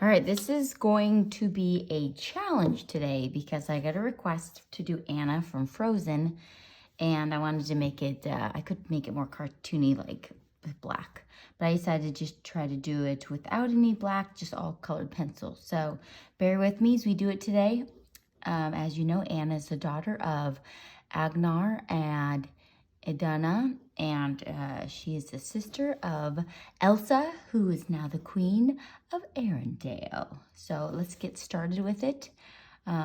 All right, this is going to be a challenge today because I got a request to do Anna from Frozen, and I wanted to make it, I could make it more cartoony, like with black, but I decided to just try to do it without any black, just all colored pencils. So bear with me as we do it today. As you know, Anna is the daughter of Agnar and Edana, and she is the sister of Elsa, who is now the queen of Arendelle. So let's get started with it. We're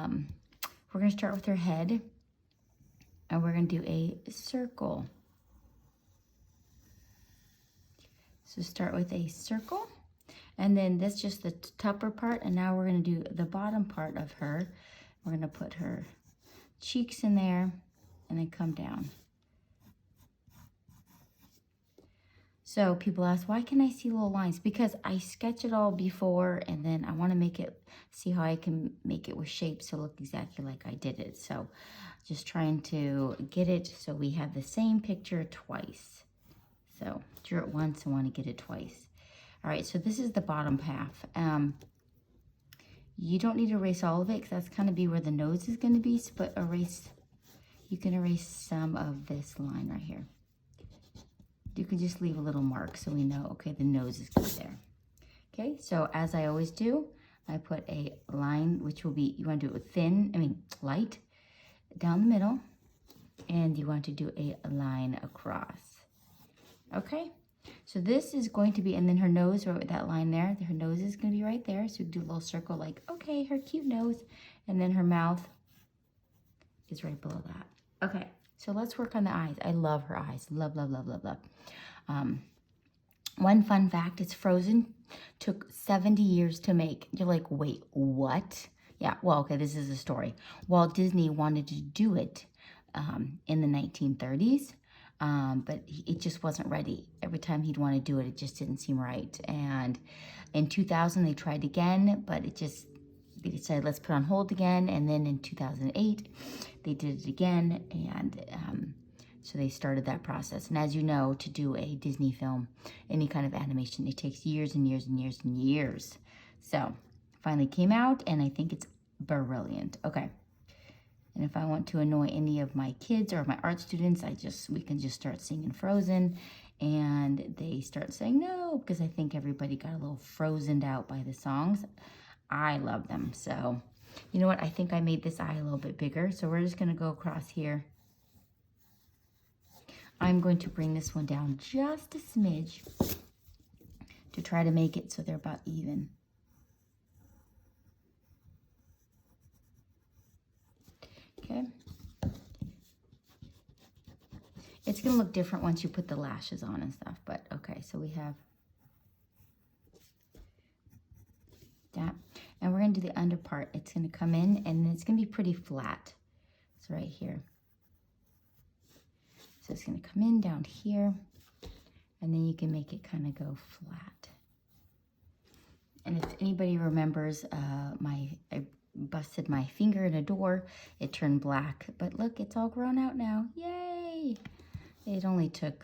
going to start with her head, and we're going to do a circle. So start with a circle, and then that's just the upper part, and now we're going to do the bottom part of her. We're going to put her cheeks in there, and then come down. So people ask, why can I see little lines? Because I sketch it all before, and then I want to make it, see how I can make it with shapes to look exactly like I did it. So just trying to get it so we have the same picture twice. So drew it once, I want to get it twice. All right, so this is the bottom half. You don't need to erase all of it because that's kind of be where the nose is going to be, but you can erase some of this line right here. You can just leave a little mark so we know, okay, the nose is good there. Okay, so as I always do, I put a line, which will be, you want to do it light, down the middle, and you want to do a line across. Okay, so this is going to be, and then her nose, right with that line there, her nose is going to be right there. So do a little circle like, okay, her cute nose, and then her mouth is right below that. Okay. So let's work on the eyes. I love her eyes. Love, love, love, love, love. One fun fact, it's Frozen. Took 70 years to make. You're like, wait, what? Yeah, well, okay, this is a story. Walt Disney wanted to do it in the 1930s, but it just wasn't ready. Every time he'd want to do it, it just didn't seem right. And in 2000, they tried again, but they decided let's put on hold again. And then in 2008, they did it again, and so they started that process. And as you know, to do a Disney film, any kind of animation, it takes years and years and years and years. So finally came out, and I think it's brilliant. Okay. And if I want to annoy any of my kids or my art students, we can just start singing Frozen, and they start saying no, because I think everybody got a little frozened out by the songs. I love them. So you know what? I think I made this eye a little bit bigger. So we're just going to go across here. I'm going to bring this one down just a smidge to try to make it so they're about even. Okay. It's going to look different once you put the lashes on and stuff. But okay, so we have that. And we're going to do the under part. It's going to come in, and it's going to be pretty flat. So right here. So it's going to come in down here, and then you can make it kind of go flat. And if anybody remembers, I busted my finger in a door. It turned black, but look, it's all grown out now. Yay! It only took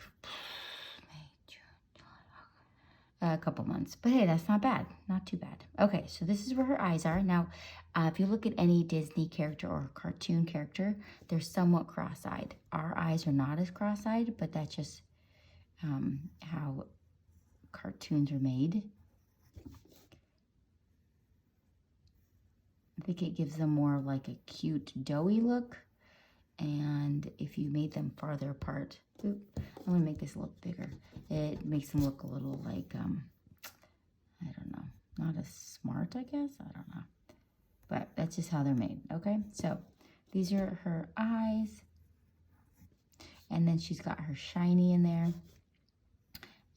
a couple months, but hey, that's not bad, not too bad. Okay, so this is where her eyes are. Now, if you look at any Disney character or cartoon character, they're somewhat cross-eyed. Our eyes are not as cross-eyed, but that's just how cartoons are made. I think it gives them more of like a cute, doughy look. And if you made them farther apart, I'm gonna make this a little bigger. It makes them look a little like, I don't know, not as smart, I guess. I don't know. But that's just how they're made, okay? So these are her eyes. And then she's got her shiny in there.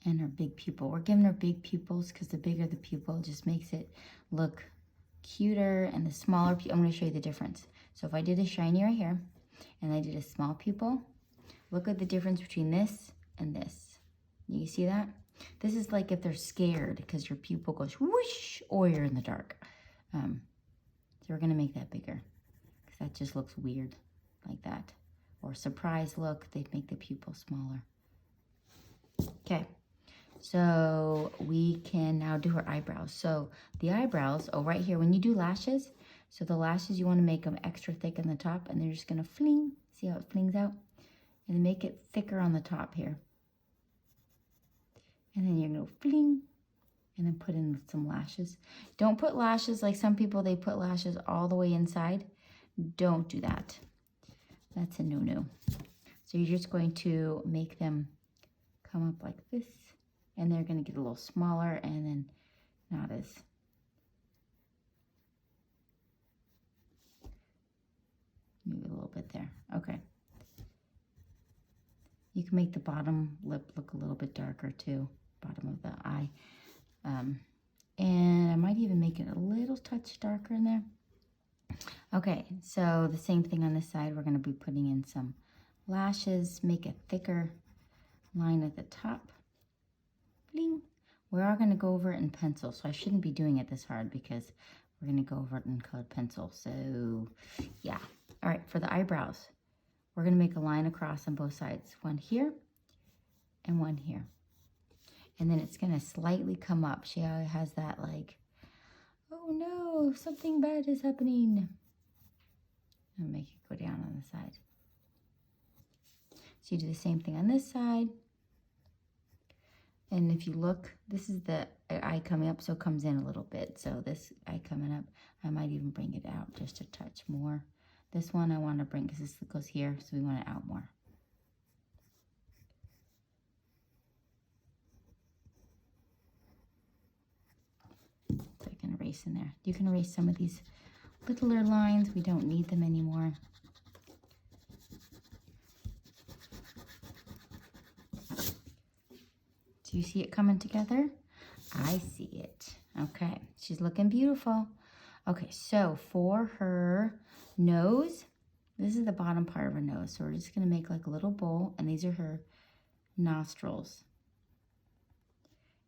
And her big pupil. We're giving her big pupils because the bigger the pupil just makes it look cuter. And the smaller pupil, I'm gonna show you the difference. So if I did a shiny right here, and I did a small pupil, look at the difference between this and this. You see that? This is like if they're scared because your pupil goes whoosh, or you're in the dark. So we're gonna make that bigger because that just looks weird like that. Or surprise look, they'd make the pupil smaller. Okay, So we can now do her eyebrows. So the eyebrows, oh, right here, when you do lashes, so the lashes, you want to make them extra thick in the top, and they're just going to fling. See how it flings out? And then make it thicker on the top here. And then you're going to fling, and then put in some lashes. Don't put lashes like some people, they put lashes all the way inside. Don't do that. That's a no-no. So you're just going to make them come up like this, and they're going to get a little smaller and then not as maybe a little bit there. Okay. You can make the bottom lip look a little bit darker too, bottom of the eye. And I might even make it a little touch darker in there. Okay, so the same thing on this side. We're going to be putting in some lashes, make a thicker line at the top. Bling. We are going to go over it in pencil, so I shouldn't be doing it this hard because we're going to go over it in colored pencil. So, yeah. All right, for the eyebrows, we're going to make a line across on both sides. One here and one here. And then it's going to slightly come up. She has that like, oh no, something bad is happening. I'll make it go down on the side. So you do the same thing on this side. And if you look, this is the eye coming up, so it comes in a little bit. So this eye coming up, I might even bring it out just a touch more. This one I want to bring, because this goes here, so we want it out more. So I can erase in there. You can erase some of these littler lines. We don't need them anymore. Do you see it coming together? I see it. Okay, she's looking beautiful. Okay, so for her nose, this is the bottom part of her nose. So we're just gonna make like a little bowl, and these are her nostrils.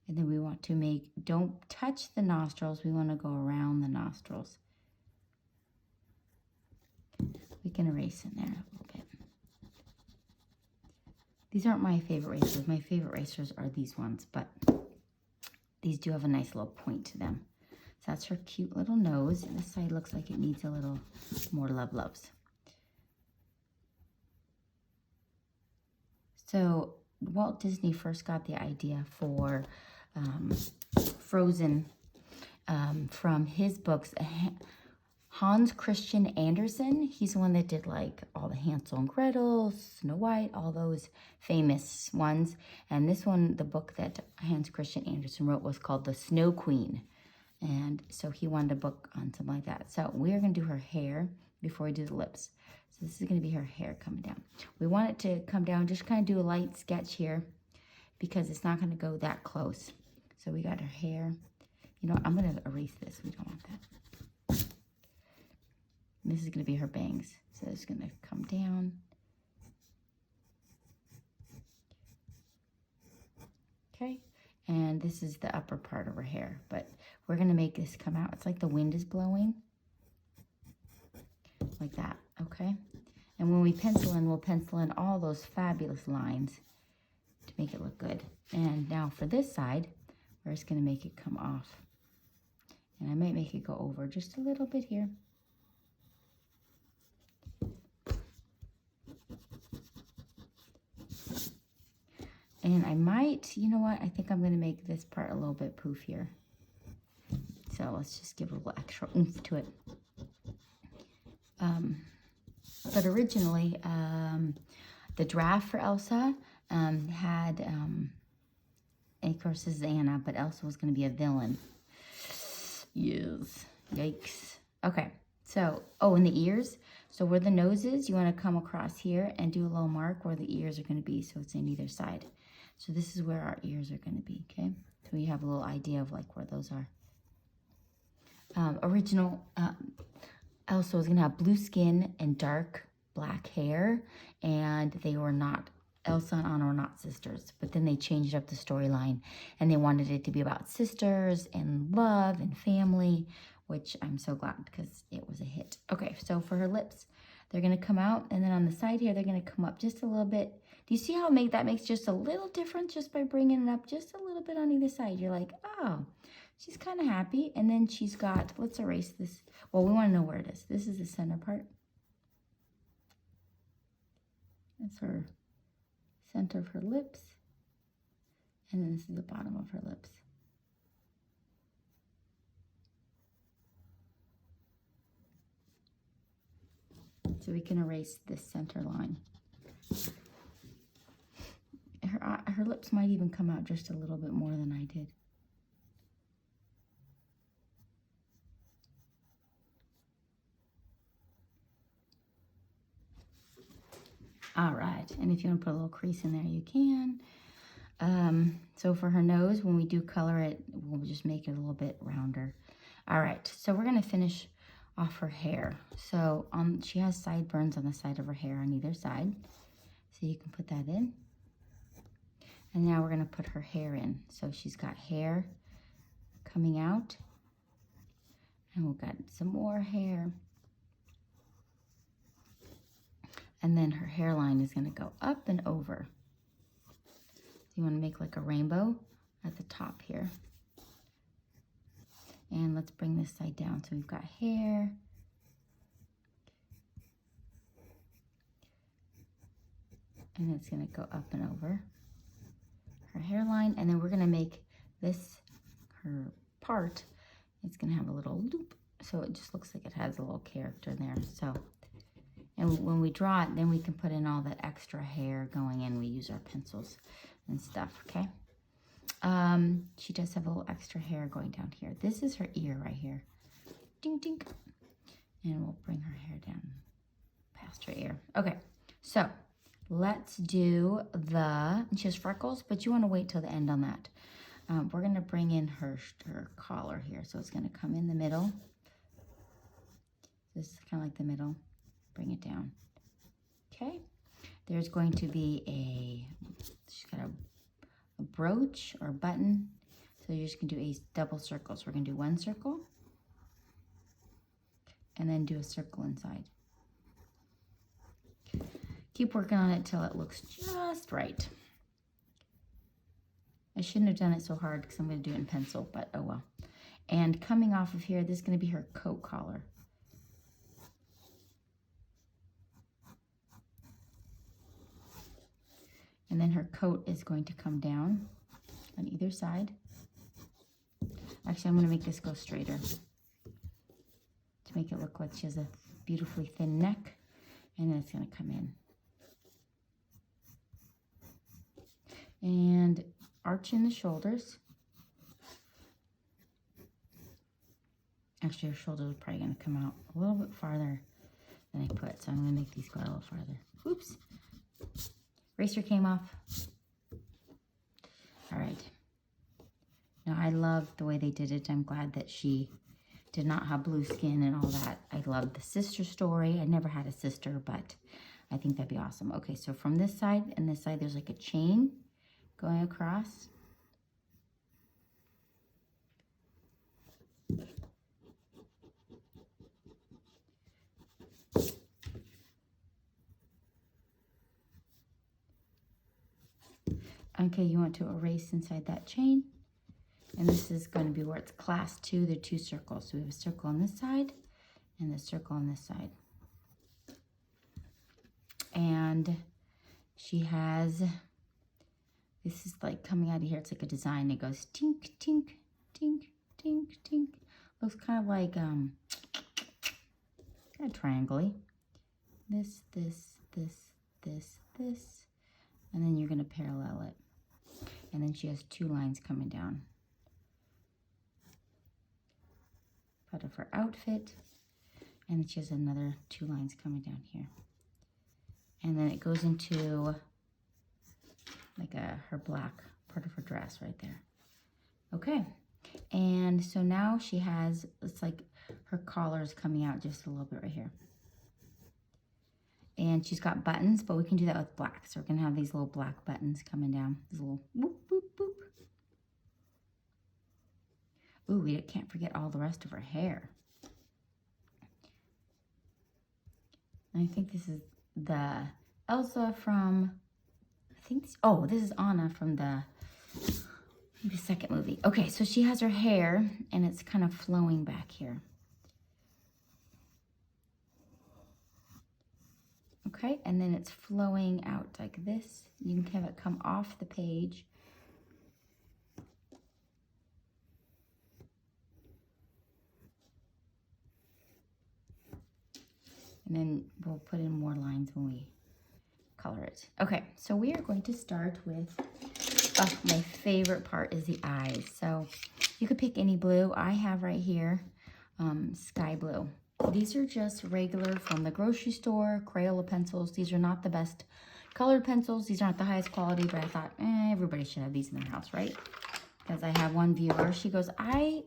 And then we want to make, don't touch the nostrils, we wanna go around the nostrils. We can erase in there a little bit. These aren't my favorite erasers. My favorite erasers are these ones, but these do have a nice little point to them. So that's her cute little nose. And this side looks like it needs a little more loves. So Walt Disney first got the idea for Frozen from his books. Hans Christian Andersen, he's the one that did like all the Hansel and Gretel, Snow White, all those famous ones. And this one, the book that Hans Christian Andersen wrote was called The Snow Queen. And so he wanted a book on something like that. So we're going to do her hair before we do the lips. So this is going to be her hair coming down. We want it to come down, just kind of do a light sketch here because it's not going to go that close. So we got her hair. You know what? I'm going to erase this. We don't want that. This is going to be her bangs. So it's going to come down. Okay. And this is the upper part of her hair. But we're going to make this come out. It's like the wind is blowing. Like that. Okay. And when we pencil in, we'll pencil in all those fabulous lines to make it look good. And now for this side, we're just going to make it come off. And I might make it go over just a little bit here. And I might, you know what, I think I'm going to make this part a little bit poofier. So let's just give a little extra oomph to it. But originally, the draft for Elsa had, and of course this is Anna, but Elsa was going to be a villain. Yes. Yikes. Okay. So, oh, and the ears. So where the nose is, you want to come across here and do a little mark where the ears are going to be, so it's on either side. So this is where our ears are going to be, okay? So we have a little idea of like where those are. Original Elsa was going to have blue skin and dark black hair, and they were not, Elsa and Anna were not sisters, but then they changed up the storyline, and they wanted it to be about sisters and love and family, which I'm so glad because it was a hit. Okay, so for her lips, they're going to come out, and then on the side here, they're going to come up just a little bit Do you see how that makes just a little difference just by bringing it up just a little bit on either side? You're like, oh, she's kind of happy. And then she's got, let's erase this. Well, we want to know where it is. This is the center part. That's her center of her lips. And then this is the bottom of her lips. So we can erase this center line. Her lips might even come out just a little bit more than I did. All right, and if you want to put a little crease in there, you can. So for her nose, when we do color it, we'll just make it a little bit rounder. All right, so we're gonna finish off her hair. So she has sideburns on the side of her hair on either side. So you can put that in. And now we're gonna put her hair in. So she's got hair coming out. And we've got some more hair. And then her hairline is gonna go up and over. So you wanna make like a rainbow at the top here. And let's bring this side down. So we've got hair. And it's gonna go up and over her hairline. And then we're gonna make this, her part, it's gonna have a little loop. So it just looks like it has a little character there. So, and when we draw it, then we can put in all the extra hair going in. We use our pencils and stuff, okay? She does have a little extra hair going down here. This is her ear right here. Ding, ding. And we'll bring her hair down past her ear. Okay, so let's do she has freckles, but you want to wait till the end on that. We're going to bring in her collar here. So it's going to come in the middle. This is kind of like the middle. Bring it down. Okay. There's going to be she's got a brooch or button. So you're just going to do a double circle. So we're going to do one circle. And then do a circle inside. Keep working on it till it looks just right. I shouldn't have done it so hard because I'm going to do it in pencil, but oh well. And coming off of here, this is going to be her coat collar. And then her coat is going to come down on either side. Actually, I'm going to make this go straighter to make it look like she has a beautifully thin neck. And then it's going to come in. And arch in the shoulders. Actually, her shoulders are probably going to come out a little bit farther than I put. So I'm going to make these go a little farther. Oops. Eraser came off. All right. Now, I love the way they did it. I'm glad that she did not have blue skin and all that. I love the sister story. I never had a sister, but I think that'd be awesome. Okay, so from this side and this side, there's like a chain going across. Okay, you want to erase inside that chain. And this is going to be where it's class 2. They're 2 circles. So we have a circle on this side and a circle on this side. And she has, this is like coming out of here. It's like a design. It goes tink, tink, tink, tink, tink. Looks kind of like, kind of triangle-y. This, this, this, this, this. And then you're going to parallel it. And then she has 2 lines coming down. Part of her outfit. And then she has another 2 lines coming down here. And then it goes into like her black part of her dress right there. Okay. And so now she has, it's like her collar is coming out just a little bit right here. And she's got buttons, but we can do that with black. So we're going to have these little black buttons coming down. These little whoop, boop, boop. Ooh, we can't forget all the rest of her hair. And I think this is the Elsa from think, oh, this is Anna from the maybe second movie. Okay, so she has her hair and it's kind of flowing back here. Okay, and then it's flowing out like this. You can have it come off the page. And then we'll put in more lines when we color it. Okay, so we are going to start with, oh, my favorite part is the eyes. So you could pick any blue. I have right here sky blue. These are just regular from the grocery store, Crayola pencils. These are not the best colored pencils. These aren't the highest quality, but I thought, everybody should have these in their house, right? Because I have one viewer, she goes, I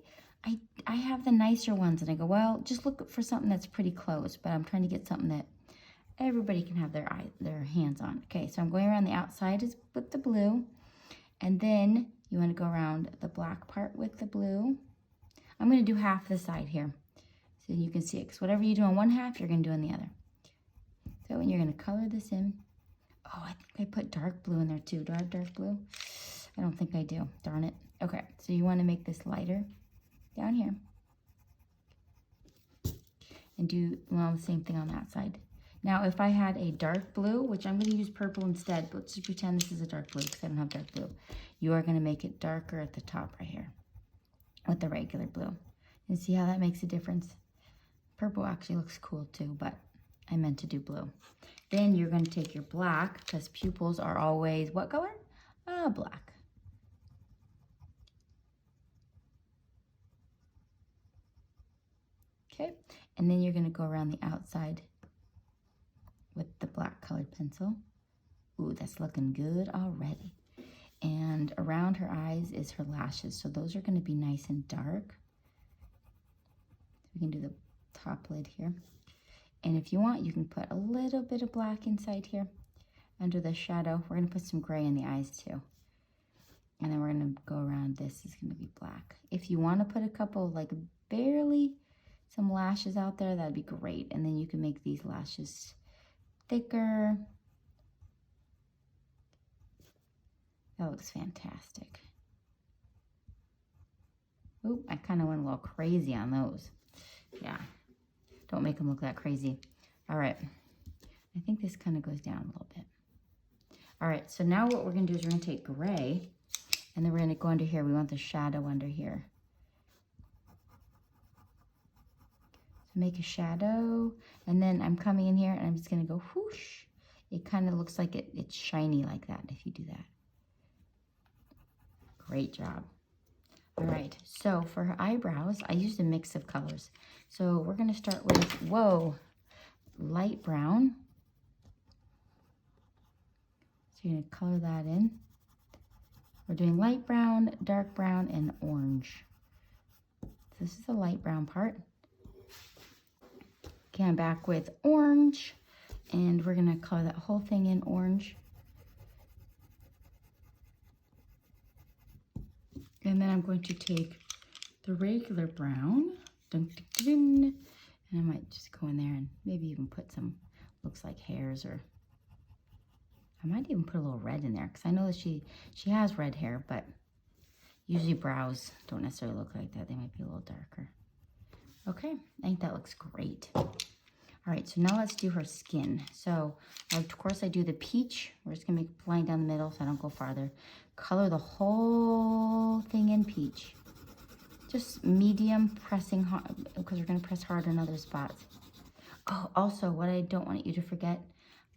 have the nicer ones. And I go, well, just look for something that's pretty close, but I'm trying to get something that everybody can have their hands on. Okay, so I'm going around the outside with the blue, and then you want to go around the black part with the blue. I'm going to do half the side here so you can see it, because whatever you do on one half, you're going to do on the other. So when you're going to color this in, oh, I think I put dark blue in there too. Do I have dark blue? I don't think I do. Darn it. Okay, so you want to make this lighter down here, and do, well, the same thing on that side. Now, if I had a dark blue, which I'm going to use purple instead, but let's just pretend this is a dark blue because I don't have dark blue. You are going to make it darker at the top right here with the regular blue. And see how that makes a difference? Purple actually looks cool too, but I meant to do blue. Then you're going to take your black, because pupils are always what color? Black. Okay, and then you're going to go around the outside with the black colored pencil. Ooh, that's looking good already. And around her eyes is her lashes, so those are going to be nice and dark. We can do the top lid here. And if you want, you can put a little bit of black inside here under the shadow. We're going to put some gray in the eyes too. And then we're going to go around, this is going to be black. If you want to put a couple, like barely some lashes out there, that'd be great. And then you can make these lashes thicker. That looks fantastic. Oop, I kind of went a little crazy on those. Yeah, don't make them look that crazy. All right, I think this kind of goes down a little bit. All right, so now what we're gonna do is we're gonna take gray, and then we're gonna go under here. We want the shadow under here. So make a shadow, and then I'm coming in here and I'm just gonna go whoosh. It kind of looks like it's shiny like that if you do that. Great job. All right, so for her eyebrows, I used a mix of colors. So we're gonna start with, whoa, light brown. So you're gonna color that in. We're doing light brown, dark brown, and orange. So this is the light brown part. Okay, I'm back with orange, and we're gonna color that whole thing in orange. And then I'm going to take the regular brown, dun, dun, dun, and I might just go in there and maybe even put some, looks like hairs, or I might even put a little red in there, because I know that she has red hair, but usually brows don't necessarily look like that. They might be a little darker. Okay, I think that looks great. All right, so now let's do her skin. So, of course, I do the peach. We're just gonna make a line down the middle so I don't go farther. Color the whole thing in peach. Just medium pressing hard, because we're gonna press hard in other spots. Oh, also, what I don't want you to forget,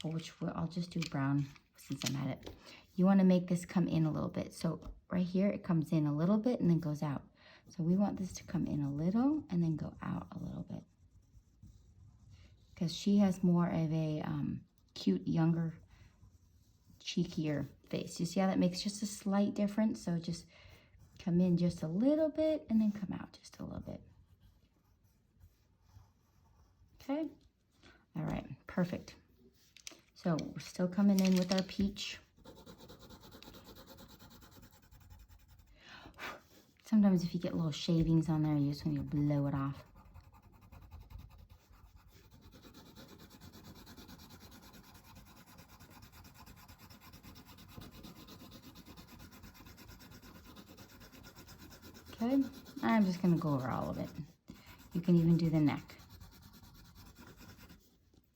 which I'll just do brown since I'm at it. You wanna make this come in a little bit. So right here, it comes in a little bit and then goes out. So we want this to come in a little and then go out a little bit, because she has more of a cute, younger, cheekier face. You see how that makes just a slight difference? So just come in just a little bit and then come out just a little bit. Okay, all right, perfect. So we're still coming in with our peach. Sometimes if you get little shavings on there, you just want to blow it off. Okay, I'm just gonna go over all of it. You can even do the neck.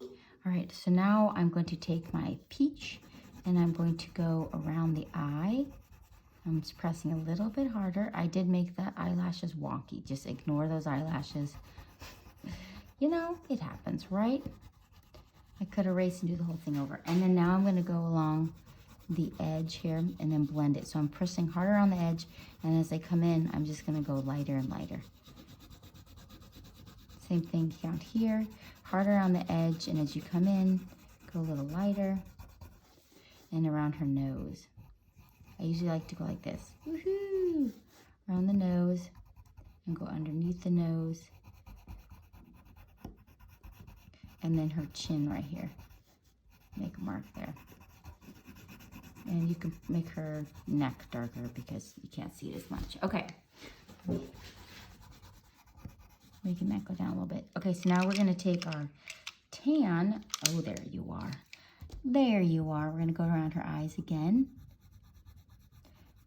All right, so now I'm going to take my peach and I'm going to go around the eye. I'm just pressing a little bit harder. I did make the eyelashes wonky. Just ignore those eyelashes. You know, it happens, right? I could erase and do the whole thing over. And then now I'm gonna go along the edge here and then blend it. So I'm pressing harder on the edge, and as I come in, I'm just gonna go lighter and lighter. Same thing down here, harder on the edge, and as you come in, go a little lighter, and around her nose. I usually like to go like this, woohoo, around the nose, and go underneath the nose, and then her chin right here. Make a mark there. And you can make her neck darker because you can't see it as much. Okay. Making that go down a little bit. Okay, so now we're gonna take our tan. Oh, there you are. There you are. We're gonna go around her eyes again.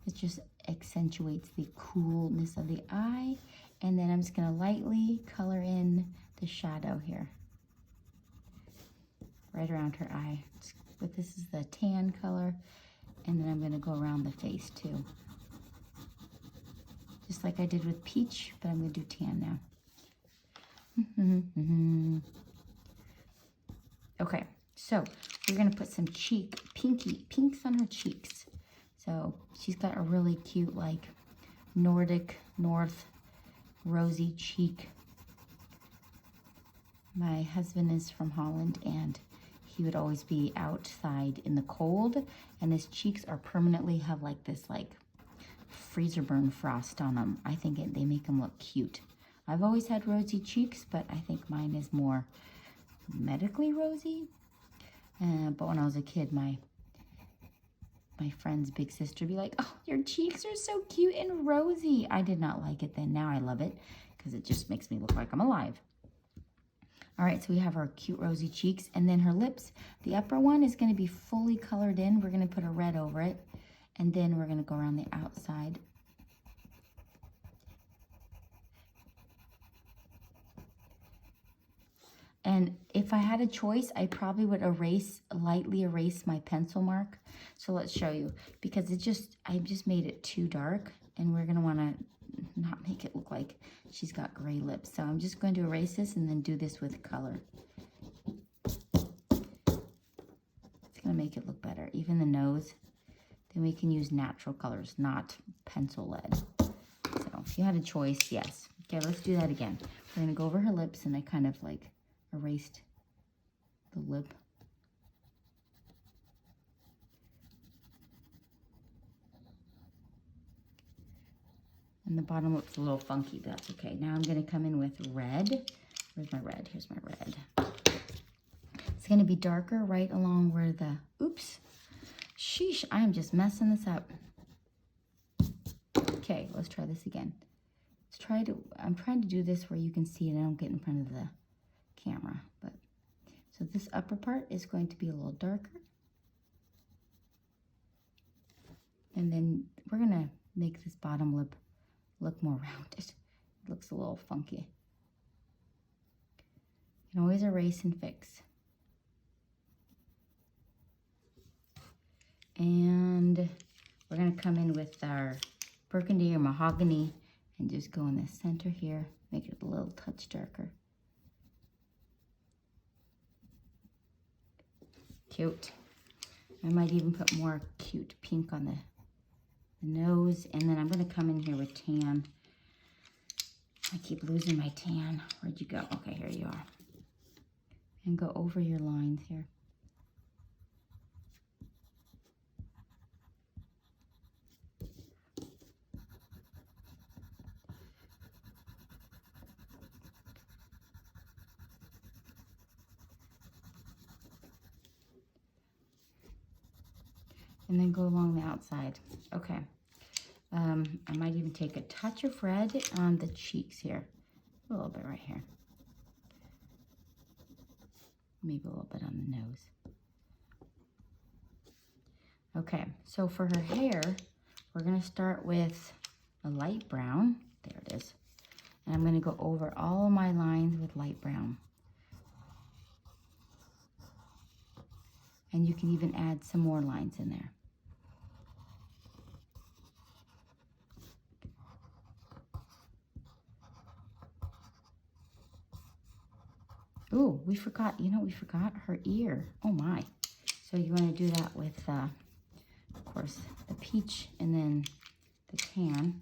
It just accentuates the coolness of the eye. And then I'm just gonna lightly color in the shadow here. Right around her eye. But this is the tan color. And then I'm gonna go around the face too. Just like I did with peach, but I'm gonna do tan now. Okay, so we're gonna put some pinks on her cheeks. So she's got a really cute, like, North rosy cheek. My husband is from Holland, and he would always be outside in the cold, and his cheeks are permanently have like this like freezer burn frost on them. I think they make them look cute. I've always had rosy cheeks, but I think mine is more medically rosy. But when I was a kid, my friend's big sister would be like, oh, your cheeks are so cute and rosy. I did not like it then. Now I love it because it just makes me look like I'm alive. All right, so we have our cute rosy cheeks, and then her lips. The upper one is gonna be fully colored in. We're gonna put a red over it, and then we're gonna go around the outside. And if I had a choice, I probably would lightly erase my pencil mark. So let's show you, because I just made it too dark, and we're gonna wanna not make it look like she's got gray lips. So I'm just going to erase this and then do this with color. It's gonna make it look better. Even the nose, then we can use natural colors, not pencil lead. So if you had a choice, yes. Okay, let's do that again. We're gonna go over her lips, and I kind of like erased the lip. And the bottom lip's a little funky, but that's okay. Now I'm gonna come in with red. Where's my red? Here's my red. It's gonna be darker right along where the, oops, sheesh, I'm just messing this up. Okay, let's try this again. I'm trying to do this where you can see it and I don't get in front of the camera, but so this upper part is going to be a little darker, and then we're gonna make this bottom lip look more rounded. It looks a little funky. You can always erase and fix. And we're gonna come in with our burgundy or mahogany and just go in the center here, make it a little touch darker. Cute. I might even put more cute pink on the nose, and then I'm going to come in here with tan. I keep losing my tan. Where'd you go? Okay, here you are. And go over your lines here. And then go along the outside. Okay. I might even take a touch of red on the cheeks here. A little bit right here. Maybe a little bit on the nose. Okay, so for her hair, we're gonna start with a light brown. There it is. And I'm going to go over all of my lines with light brown. And you can even add some more lines in there. Ooh, we forgot, you know, we forgot her ear. Oh my. So you want to do that with, of course, the peach and then the tan.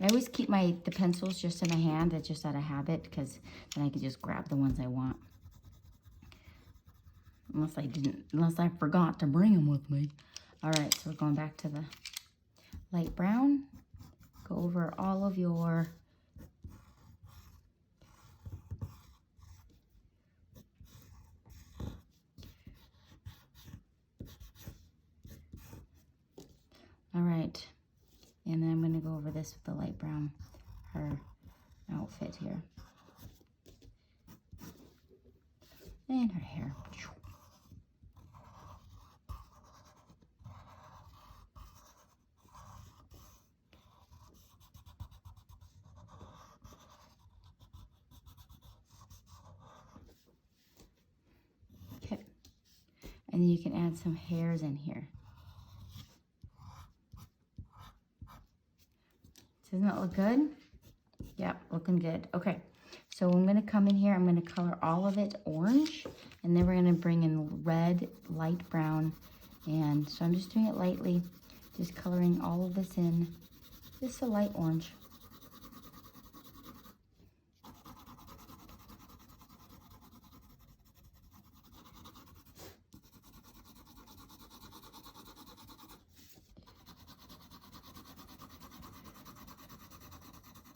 I always keep the pencils just in my hand. That's just out of habit, because then I can just grab the ones I want. Unless I forgot to bring them with me. All right, so we're going back to the light brown. Go over all of your all right, and then I'm going to go over this with the light brown, her outfit here. And her hair. Okay, and then you can add some hairs in here. Doesn't that look good? Yep, looking good. Okay, so I'm going to come in here. I'm going to color all of it orange, and then we're going to bring in red, light brown, and so I'm just doing it lightly, just coloring all of this in, just a light orange.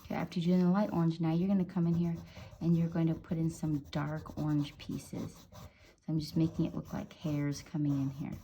Okay, after doing the light orange, now you're going to come in here and you're going to put in some dark orange pieces. So I'm just making it look like hairs coming in here.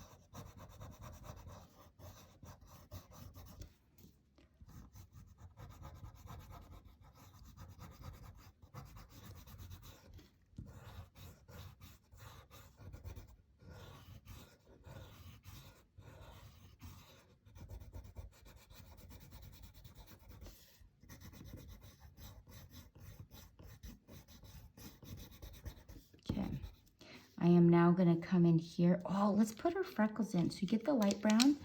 I am now going to come in here. Oh, let's put her freckles in. So you get the light brown,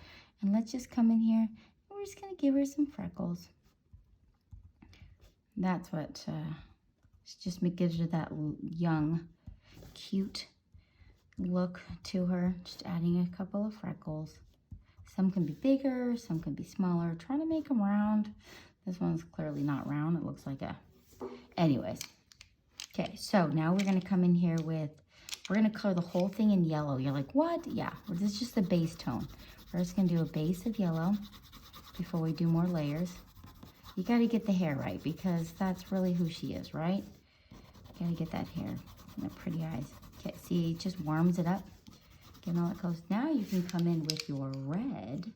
and let's just come in here. And we're just going to give her some freckles. That's what just gives her that young, cute look to her. Just adding a couple of freckles. Some can be bigger, some can be smaller. Trying to make them round. This one's clearly not round. It looks like a... Anyways. Okay, so now we're going to come in here with... We're going to color the whole thing in yellow. You're like, what? Yeah, well, this is just the base tone. We're just going to do a base of yellow before we do more layers. You got to get the hair right, because that's really who she is, right? You got to get that hair and the pretty eyes. Okay, see, it just warms it up. Getting all that close. Now you can come in with your red.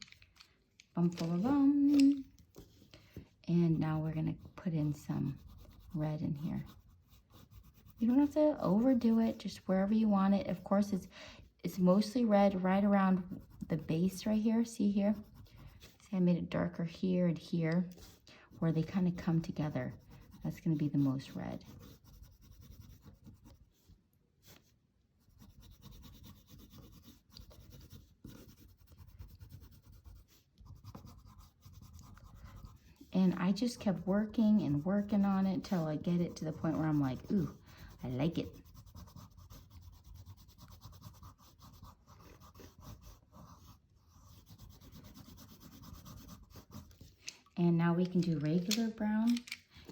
Bum, bum, bum. And now we're going to put in some red in here. You don't have to overdo it, just wherever you want it. Of course, it's mostly red right around the base right here. See here? See, I made it darker here and here, where they kind of come together. That's going to be the most red. And I just kept working and working on it till I get it to the point where I'm like, ooh, I like it. And now we can do regular brown.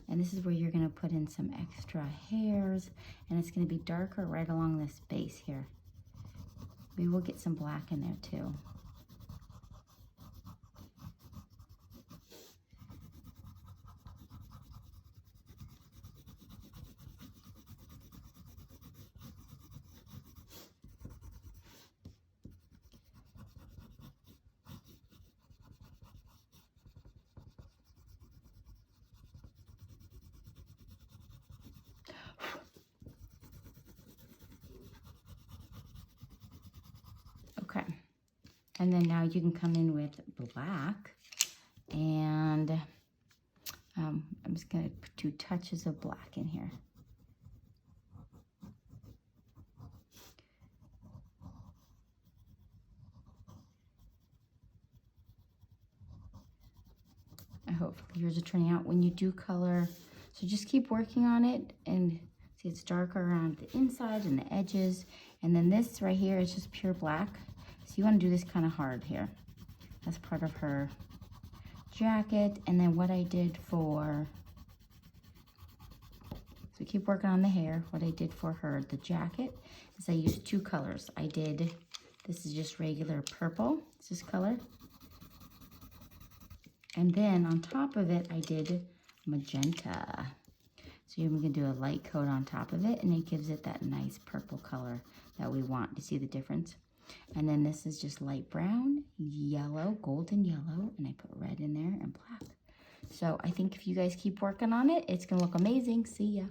And this is where you're going to put in some extra hairs. And it's going to be darker right along this base here. We will get some black in there too. Okay, and then now you can come in with black, and I'm just gonna put 2 touches of black in here. I hope yours are turning out when you do color. So just keep working on it, and see it's darker around the inside and the edges. And then this right here is just pure black. So you want to do this kind of hard here. That's part of her jacket. And then what I did for, so keep working on the hair. What I did for her, the jacket, is I used 2 colors. I did, this is just regular purple, it's this color. And then on top of it, I did magenta. So you're gonna do a light coat on top of it, and it gives it that nice purple color that we want. You see the difference? And then this is just light brown, yellow, golden yellow, and I put red in there and black. So I think if you guys keep working on it, it's gonna look amazing. See ya.